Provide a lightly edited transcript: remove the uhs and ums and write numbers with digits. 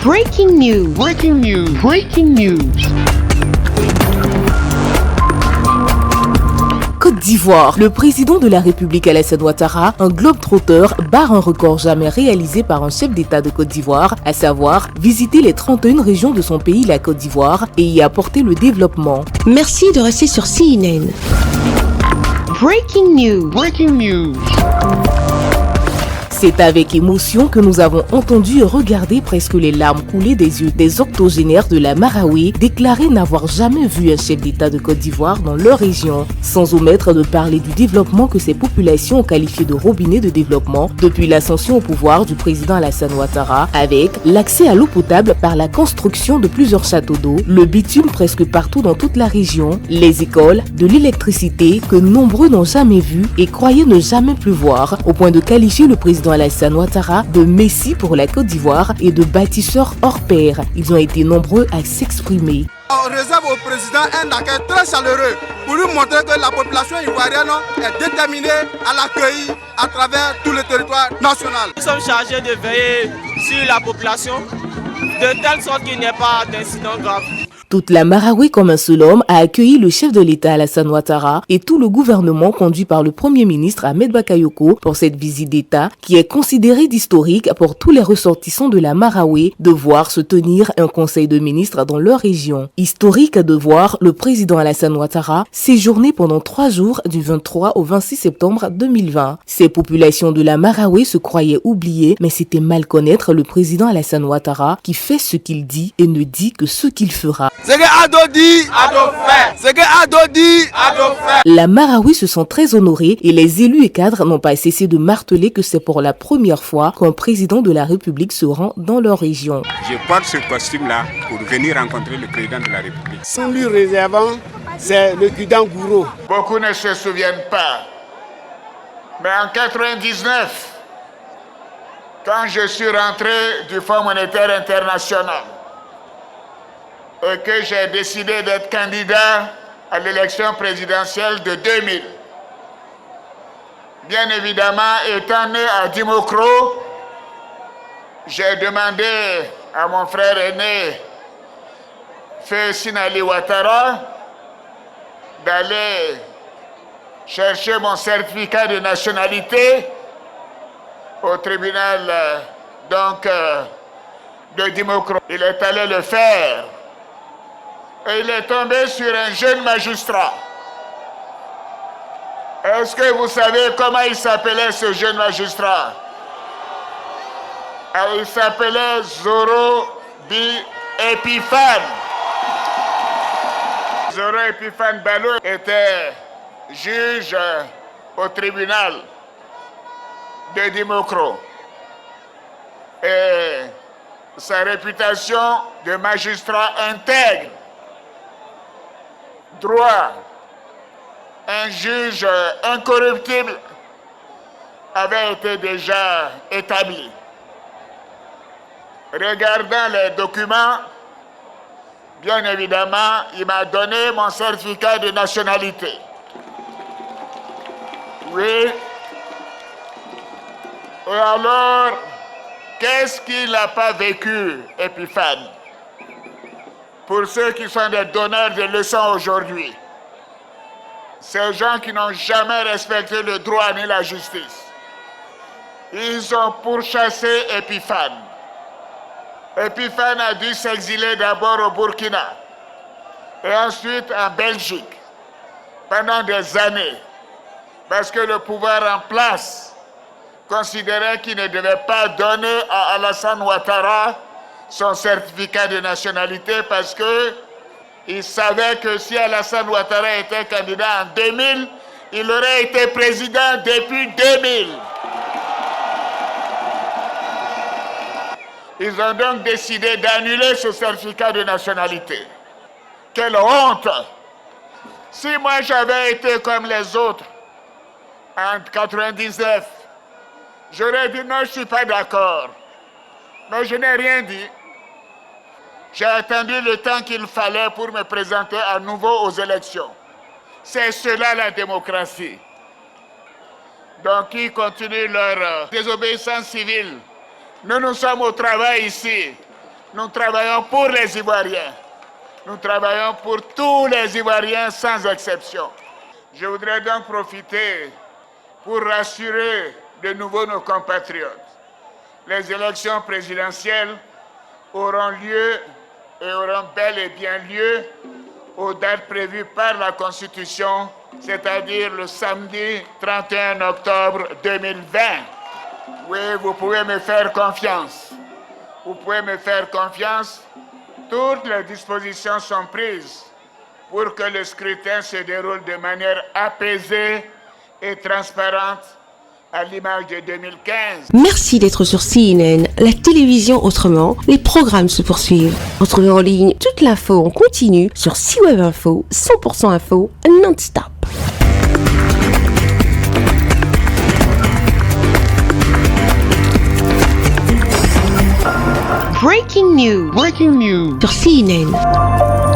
Breaking news. Breaking news. Breaking news. Côte d'Ivoire, le président de la République Alassane Ouattara, un globe-trotteur, barre un record jamais réalisé par un chef d'État de Côte d'Ivoire, à savoir visiter les 31 régions de son pays, la Côte d'Ivoire, et y apporter le développement. Merci de rester sur CNN. Breaking news. Breaking news. C'est avec émotion que nous avons entendu et regardé presque les larmes couler des yeux des octogénaires de la Marawi déclarer n'avoir jamais vu un chef d'État de Côte d'Ivoire dans leur région, sans omettre de parler du développement que ces populations ont qualifié de robinet de développement depuis l'ascension au pouvoir du président Alassane Ouattara, avec l'accès à l'eau potable par la construction de plusieurs châteaux d'eau, le bitume presque partout dans toute la région, les écoles, de l'électricité que nombreux n'ont jamais vu et croyaient ne jamais plus voir, au point de qualifier le président Alassane Ouattara de messie pour la Côte d'Ivoire et de bâtisseur hors pair. Ils ont été nombreux à s'exprimer. On réserve au président un accueil très chaleureux pour lui montrer que la population ivoirienne est déterminée à l'accueillir à travers tout le territoire national. Nous sommes chargés de veiller sur la population de telle sorte qu'il n'y ait pas d'incidents graves. Toute la Marawi comme un seul homme a accueilli le chef de l'État Alassane Ouattara et tout le gouvernement conduit par le Premier ministre Ahmed Bakayoko pour cette visite d'État qui est considérée d'historique pour tous les ressortissants de la Marawi de voir se tenir un conseil de ministres dans leur région. Historique de voir le président Alassane Ouattara séjourner pendant 3 jours du 23 au 26 septembre 2020. Ces populations de la Marawi se croyaient oubliées, mais c'était mal connaître le président Alassane Ouattara qui fait ce qu'il dit et ne dit que ce qu'il fera. Ce que Ado dit, Ado fait. Ce que Ado dit, Ado fait. La Marawi se sent très honorée et les élus et cadres n'ont pas cessé de marteler que c'est pour la première fois qu'un président de la République se rend dans leur région. Je porte ce costume-là pour venir rencontrer le président de la République. Sans lui réservant, c'est le Kudan Gouro. Beaucoup ne se souviennent pas. Mais en 1999, quand je suis rentré du Fonds monétaire international, et que j'ai décidé d'être candidat à l'élection présidentielle de 2000. Bien évidemment, étant né à Dimokro, j'ai demandé à mon frère aîné, Feu Sinali Ouattara, d'aller chercher mon certificat de nationalité au tribunal de Dimokro. Il est allé le faire. Et il est tombé sur un jeune magistrat. Est-ce que vous savez comment il s'appelait ce jeune magistrat? Il s'appelait Zoro Bi Epiphane. Zoro Epiphane Balo était juge au tribunal de Dimokro. Et sa réputation de magistrat intègre, droit, un juge incorruptible avait été déjà établi. Regardant les documents, bien évidemment, il m'a donné mon certificat de nationalité. Oui. Et alors, qu'est-ce qu'il n'a pas vécu, Epiphane? Pour ceux qui sont des donneurs de leçons aujourd'hui, ces gens qui n'ont jamais respecté le droit ni la justice, ils ont pourchassé Epiphane. Epiphane a dû s'exiler d'abord au Burkina et ensuite en Belgique pendant des années parce que le pouvoir en place considérait qu'il ne devait pas donner à Alassane Ouattara son certificat de nationalité parce que il savait que si Alassane Ouattara était candidat en 2000, il aurait été président depuis 2000. Ils ont donc décidé d'annuler ce certificat de nationalité. Quelle honte! Si moi j'avais été comme les autres en 99, j'aurais dit non, je ne suis pas d'accord. Mais je n'ai rien dit. J'ai attendu le temps qu'il fallait pour me présenter à nouveau aux élections. C'est cela la démocratie. donc qui continuent leur désobéissance civile. Nous sommes au travail ici. Nous travaillons pour les Ivoiriens. Nous travaillons pour tous les Ivoiriens sans exception. Je voudrais donc profiter pour rassurer de nouveau nos compatriotes. Les élections présidentielles auront lieu et auront bel et bien lieu aux dates prévues par la Constitution, c'est-à-dire le samedi 31 octobre 2020. Oui, vous pouvez me faire confiance. Vous pouvez me faire confiance. Toutes les dispositions sont prises pour que le scrutin se déroule de manière apaisée et transparente à l'image de 2015. Merci d'être sur CNN, la télévision autrement. Les programmes se poursuivent. Retrouvez en ligne toute l'info en continu sur C-Web Info, 100% info, non-stop. Breaking news. Breaking news. Sur CNN.